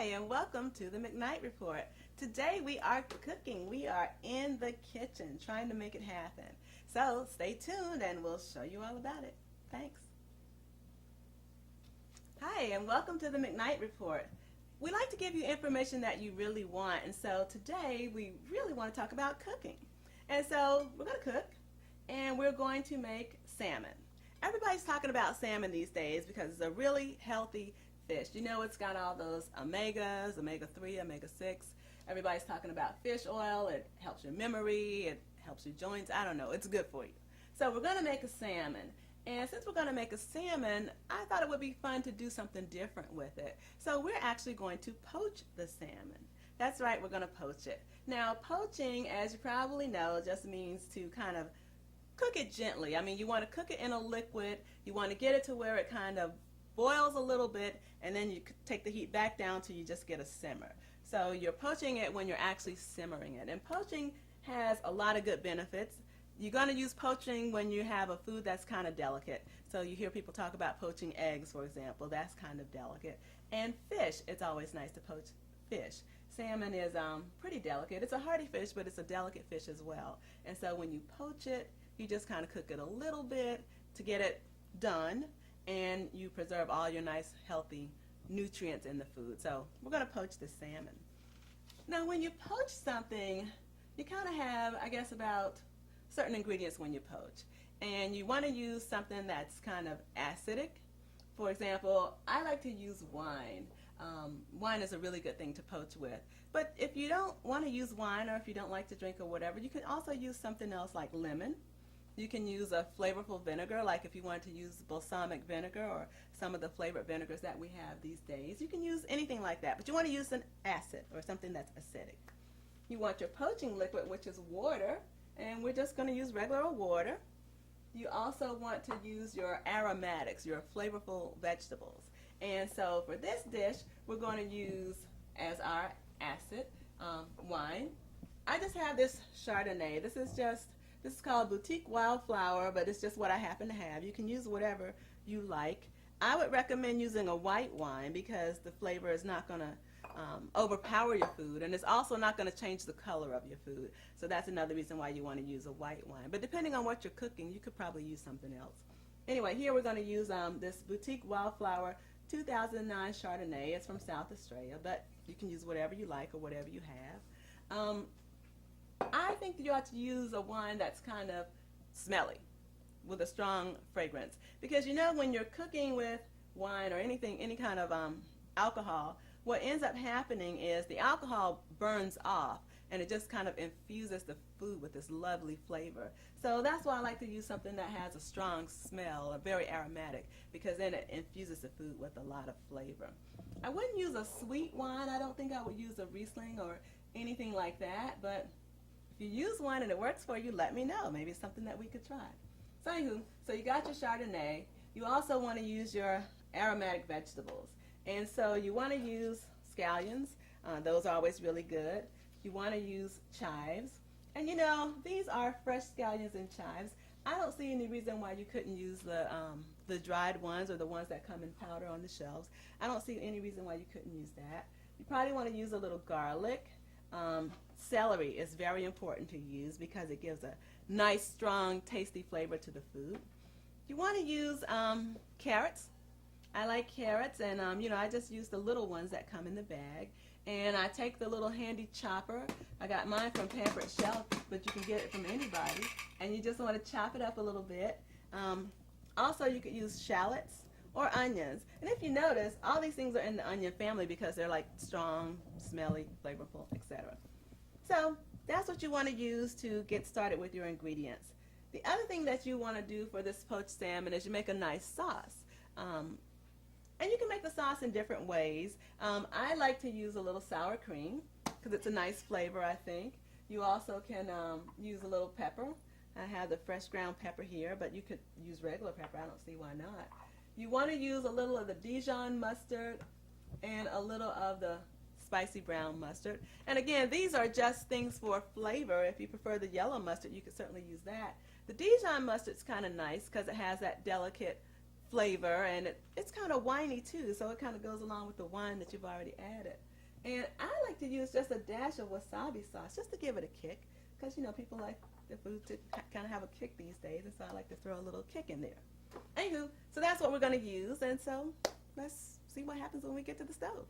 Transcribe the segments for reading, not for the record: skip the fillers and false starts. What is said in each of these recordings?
Hi, and welcome to the McKnight Report. Today we are cooking. We are in the kitchen trying to make it happen. So stay tuned and we'll show you all about it. Thanks. Hi, and welcome to the McKnight Report. We like to give you information that you really want, and so today we really want to talk about cooking. And so we're going to cook, and we're going to make salmon. Everybody's talking about salmon these days because it's a really healthy fish. You know, it's got all those omegas, omega-3, omega-6. Everybody's talking about fish oil. It helps your memory. It helps your joints. I don't know. It's good for you. So we're going to make a salmon. And since we're going to make a salmon, I thought it would be fun to do something different with it. So we're actually going to poach the salmon. That's right, we're going to poach it. Now, poaching, as you probably know, just means to kind of cook it gently. I mean, you want to cook it in a liquid. You want to get it to where it kind of boils a little bit, and then you take the heat back down till you just get a simmer. So you're poaching it when you're actually simmering it. And poaching has a lot of good benefits. You're going to use poaching when you have a food that's kind of delicate. So you hear people talk about poaching eggs, for example. That's kind of delicate. And fish, it's always nice to poach fish. Salmon is pretty delicate. It's a hearty fish, but it's a delicate fish as well. And so when you poach it, you just kind of cook it a little bit to get it done, and you preserve all your nice healthy nutrients in the food. So we're going to poach the salmon. Now when you poach something, you kind of have, I guess, about certain ingredients when you poach. And you want to use something that's kind of acidic. For example, I like to use wine. Wine is a really good thing to poach with. But if you don't want to use wine, or if you don't like to drink or whatever, you can also use something else like lemon. You can use a flavorful vinegar, like if you wanted to use balsamic vinegar or some of the flavored vinegars that we have these days. You can use anything like that, but you want to use an acid or something that's acidic. You want your poaching liquid, which is water, and we're just going to use regular water. You also want to use your aromatics, your flavorful vegetables. And so for this dish, we're going to use as our acid wine. I just have this Chardonnay. This is called Boutique Wildflower, but it's just what I happen to have. You can use whatever you like. I would recommend using a white wine because the flavor is not going to overpower your food, and it's also not going to change the color of your food. So that's another reason why you want to use a white wine. But depending on what you're cooking, you could probably use something else. Anyway, here we're going to use this Boutique Wildflower 2009 Chardonnay. It's from South Australia, but you can use whatever you like or whatever you have. I think you ought to use a wine that's kind of smelly with a strong fragrance, because you know when you're cooking with wine or anything, any kind of alcohol, what ends up happening is the alcohol burns off and it just kind of infuses the food with this lovely flavor. So that's why I like to use something that has a strong smell, very aromatic, because then it infuses the food with a lot of flavor. I wouldn't use a sweet wine. I don't think I would use a Riesling or anything like that, but if you use one and it works for you, let me know. Maybe it's something that we could try. So anywho, so you got your Chardonnay. You also want to use your aromatic vegetables. And so you want to use scallions. Those are always really good. You want to use chives. And you know, these are fresh scallions and chives. I don't see any reason why you couldn't use the dried ones or the ones that come in powder on the shelves. I don't see any reason why you couldn't use that. You probably want to use a little garlic. Celery is very important to use because it gives a nice, strong, tasty flavor to the food. You want to use carrots. I like carrots, and you know, I just use the little ones that come in the bag. And I take the little handy chopper. I got mine from Pampered Chef, but you can get it from anybody. And you just want to chop it up a little bit. Also, you could use shallots or onions. And if you notice, all these things are in the onion family because they're like strong, smelly, flavorful, etc. So that's what you want to use to get started with your ingredients. The other thing that you want to do for this poached salmon is you make a nice sauce. And you can make the sauce in different ways. I like to use a little sour cream because it's a nice flavor, I think. You also can use a little pepper. I have the fresh ground pepper here, but you could use regular pepper. I don't see why not. You want to use a little of the Dijon mustard and a little of the spicy brown mustard. And again, these are just things for flavor. If you prefer the yellow mustard, you could certainly use that. The Dijon mustard's kind of nice because it has that delicate flavor, and it's kind of winey too, so it kind of goes along with the wine that you've already added. And I like to use just a dash of wasabi sauce just to give it a kick, because you know people like the food to kind of have a kick these days, and so I like to throw a little kick in there. Anywho, so that's what we're going to use, and so let's see what happens when we get to the stove.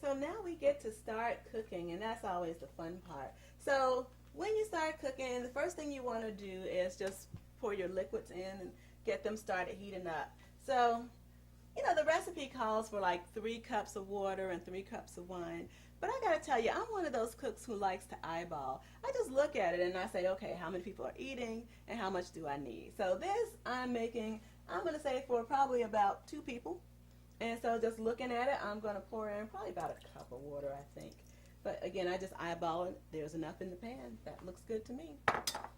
So now we get to start cooking, and that's always the fun part. So when you start cooking, the first thing you want to do is just pour your liquids in and get them started heating up. So, you know, the recipe calls for like 3 cups of water and 3 cups of wine. But I gotta tell you, I'm one of those cooks who likes to eyeball. I just look at it and I say, okay, how many people are eating and how much do I need? So this I'm making, I'm gonna say for probably about 2 people. And so just looking at it, I'm gonna pour in probably about a cup of water, I think. But again, I just eyeball it. There's enough in the pan. That looks good to me.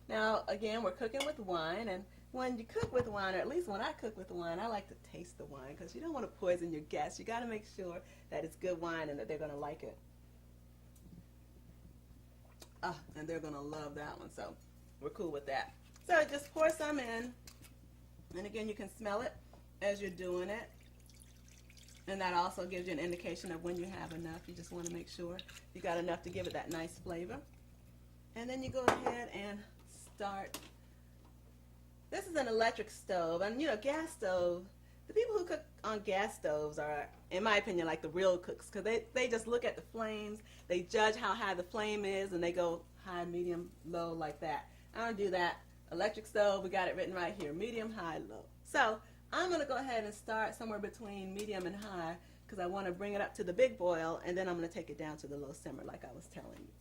Now, again, we're cooking with wine, and when you cook with wine, or at least when I cook with wine, I like to taste the wine because you don't want to poison your guests. You got to make sure that it's good wine and that they're going to like it. And they're going to love that one, so we're cool with that. So just pour some in, and again, you can smell it as you're doing it. And that also gives you an indication of when you have enough. You just want to make sure you got enough to give it that nice flavor. And then you go ahead and start. This is an electric stove, and you know, gas stove, the people who cook on gas stoves are, in my opinion, like the real cooks, because they just look at the flames, they judge how high the flame is, and they go high, medium, low, like that. I don't do that. Electric stove, we got it written right here, medium, high, low. So I'm going to go ahead and start somewhere between medium and high, because I want to bring it up to the big boil, and then I'm going to take it down to the low simmer like I was telling you.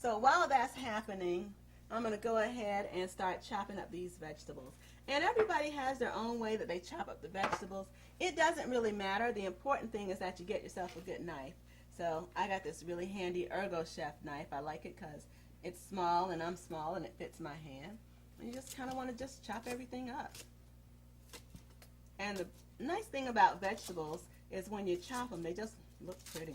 So while that's happening, I'm going to go ahead and start chopping up these vegetables. And everybody has their own way that they chop up the vegetables. It doesn't really matter. The important thing is that you get yourself a good knife. So I got this really handy Ergo Chef knife. I like it because it's small and I'm small and it fits my hand. And you just kind of want to just chop everything up. And the nice thing about vegetables is when you chop them, they just look pretty.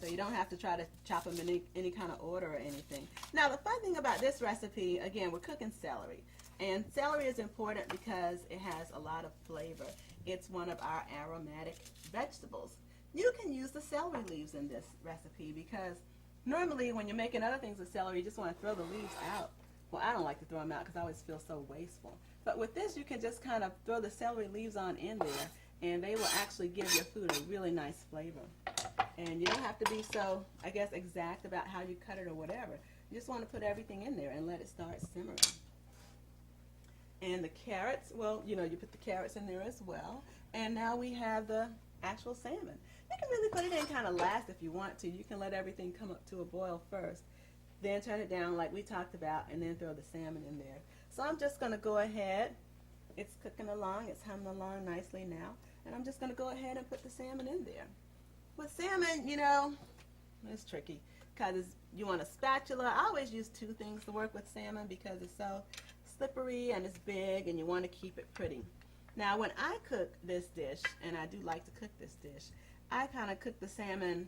So you don't have to try to chop them in any kind of order or anything. Now the fun thing about this recipe, again, we're cooking celery. And celery is important because it has a lot of flavor. It's one of our aromatic vegetables. You can use the celery leaves in this recipe because normally when you're making other things with celery, you just want to throw the leaves out. Well, I don't like to throw them out because I always feel so wasteful. But with this, you can just kind of throw the celery leaves on in there, and they will actually give your food a really nice flavor. And you don't have to be so, I guess, exact about how you cut it or whatever. You just want to put everything in there and let it start simmering. And the carrots, well, you know, you put the carrots in there as well. And now we have the actual salmon. You can really put it in kind of last if you want to. You can let everything come up to a boil first, then turn it down like we talked about, and then throw the salmon in there. So I'm just going to go ahead. It's cooking along. It's humming along nicely now. And I'm just going to go ahead and put the salmon in there. With salmon, you know, it's tricky because you want a spatula. I always use 2 things to work with salmon because it's so slippery and it's big and you want to keep it pretty. Now when I cook this dish, and I do like to cook this dish, I kind of cook the salmon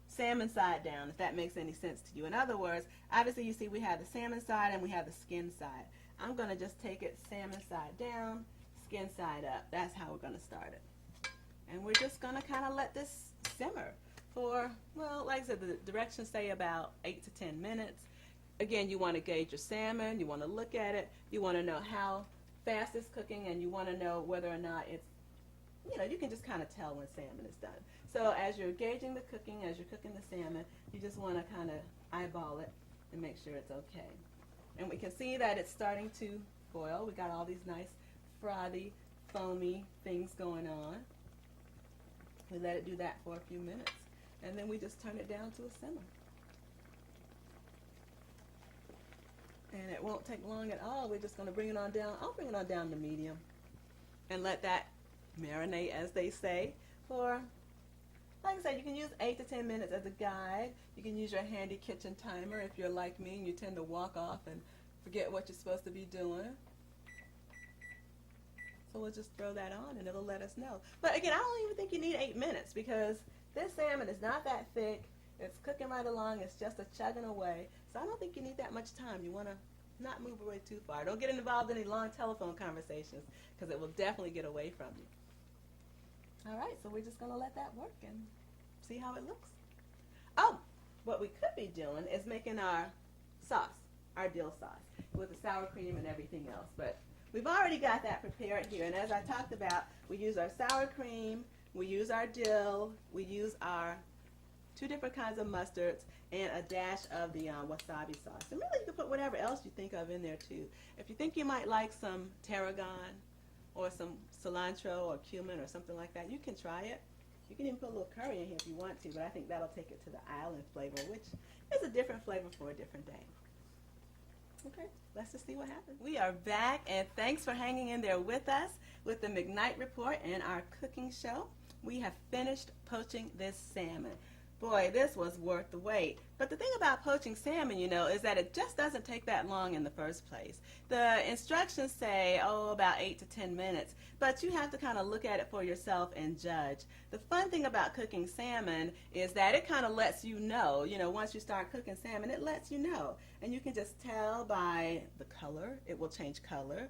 side down, if that makes any sense to you. In other words, obviously you see we have the salmon side and we have the skin side. I'm going to just take it salmon side down, skin side up. That's how we're going to start it. And we're just going to kind of let this simmer for, well, like I said, the directions say about 8 to 10 minutes. Again, you want to gauge your salmon. You want to look at it. You want to know how fast it's cooking, and you want to know whether or not it's, you know, you can just kind of tell when salmon is done. So as you're gauging the cooking, as you're cooking the salmon, you just want to kind of eyeball it and make sure it's okay. And we can see that it's starting to boil. We got all these nice frothy, foamy things going on. We let it do that for a few minutes, and then we just turn it down to a simmer. And it won't take long at all. We're just going to bring it on down. I'll bring it on down to medium and let that marinate, as they say, for, like I said, you can use 8 to 10 minutes as a guide. You can use your handy kitchen timer if you're like me and you tend to walk off and forget what you're supposed to be doing. So we'll just throw that on and it'll let us know. But again, I don't even think you need 8 minutes because this salmon is not that thick. It's cooking right along. It's just a chugging away. So I don't think you need that much time. You want to not move away too far. Don't get involved in any long telephone conversations because it will definitely get away from you. All right, so we're just going to let that work and see how it looks. what we could be doing is making our sauce, our dill sauce, with the sour cream and everything else. But we've already got that prepared here. And as I talked about, we use our sour cream, we use our dill, we use our 2 different kinds of mustards, and a dash of the wasabi sauce. And really, you can put whatever else you think of in there too. If you think you might like some tarragon or some cilantro or cumin or something like that, you can try it. You can even put a little curry in here if you want to, but I think that'll take it to the island flavor, which is a different flavor for a different day. Okay, let's just see what happens. We are back, and thanks for hanging in there with us with the McKnight Report and our cooking show. We have finished poaching this salmon. Boy, this was worth the wait. But the thing about poaching salmon, you know, is that it just doesn't take that long in the first place. The instructions say, about 8 to 10 minutes, but you have to kind of look at it for yourself and judge. The fun thing about cooking salmon is that it kind of lets you know, once you start cooking salmon, it lets you know. And you can just tell by the color. It will change color.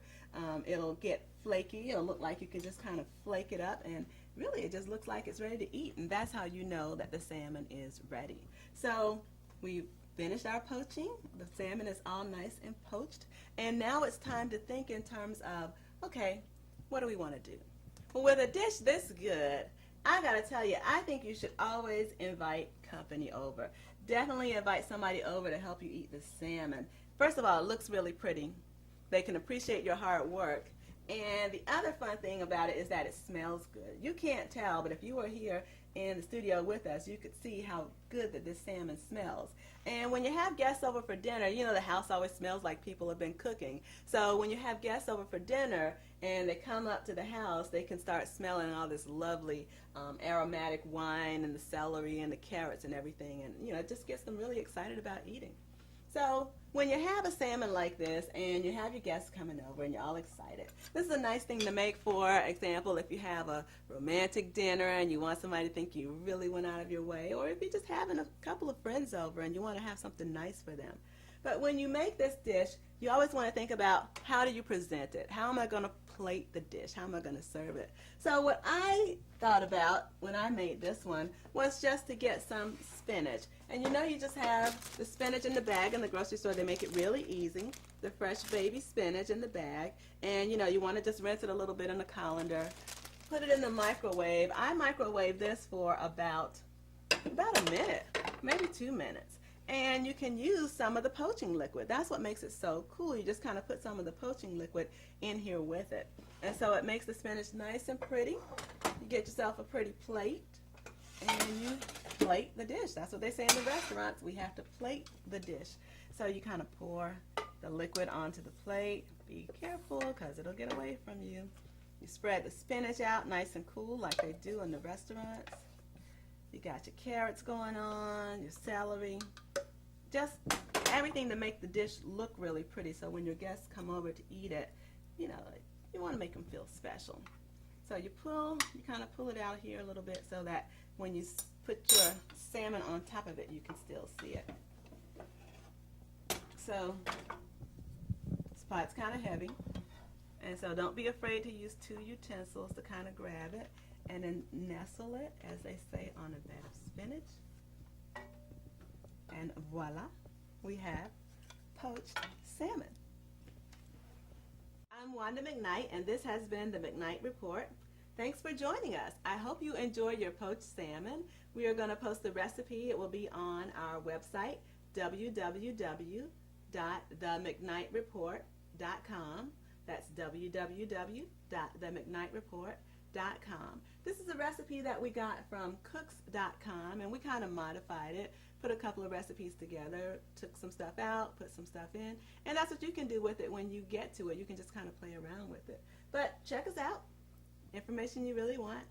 It'll get flaky. It'll look like you can just kind of flake it up, and really it just looks like it's ready to eat, and that's how you know that the salmon is ready. So we finished our poaching. The salmon is all nice and poached, and now it's time to think in terms of, okay, what do we want to do? Well, with a dish this good, I gotta tell you, I think you should always invite company over. Definitely invite somebody over to help you eat the salmon. First of all, it looks really pretty. They can appreciate your hard work. And the other fun thing about it is that it smells good. You can't tell, but if you were here in the studio with us, you could see how good that this salmon smells. And when you have guests over for dinner, the house always smells like people have been cooking. So when you have guests over for dinner and they come up to the house, they can start smelling all this lovely aromatic wine and the celery and the carrots and everything. And, it just gets them really excited about eating. So when you have a salmon like this and you have your guests coming over and you're all excited, this is a nice thing to make. For example, if you have a romantic dinner and you want somebody to think you really went out of your way, or if you're just having a couple of friends over and you want to have something nice for them. But when you make this dish, you always want to think about, how do you present it? How am I going to plate the dish? How am I going to serve it? So what I thought about when I made this one was just to get some spinach. And you just have the spinach in the bag in the grocery store. They make it really easy. The fresh baby spinach in the bag. And you want to just rinse it a little bit in the colander. Put it in the microwave. I microwave this for about a minute, maybe 2 minutes. And you can use some of the poaching liquid. That's what makes it so cool. You just kind of put some of the poaching liquid in here with it. And so it makes the spinach nice and pretty. You get yourself a pretty plate and you plate the dish. That's what they say in the restaurants. We have to plate the dish. So you kind of pour the liquid onto the plate. Be careful because it'll get away from you. You spread the spinach out nice and cool like they do in the restaurants. You got your carrots going on, your celery, just everything to make the dish look really pretty, so when your guests come over to eat it, you want to make them feel special. So you kind of pull it out here a little bit so that when you put your salmon on top of it, you can still see it. So this pot's kind of heavy, and so don't be afraid to use 2 utensils to kind of grab it. And then nestle it, as they say, on a bed of spinach. And voila, we have poached salmon. I'm Wanda McKnight, and this has been the McKnight Report. Thanks for joining us. I hope you enjoy your poached salmon. We are going to post the recipe. It will be on our website, www.themcknightreport.com. That's www.themcknightreport.com. This is a recipe that we got from cooks.com, and we kind of modified it, put a couple of recipes together, took some stuff out, put some stuff in, and that's what you can do with it when you get to it. You can just kind of play around with it. But check us out. Information you really want.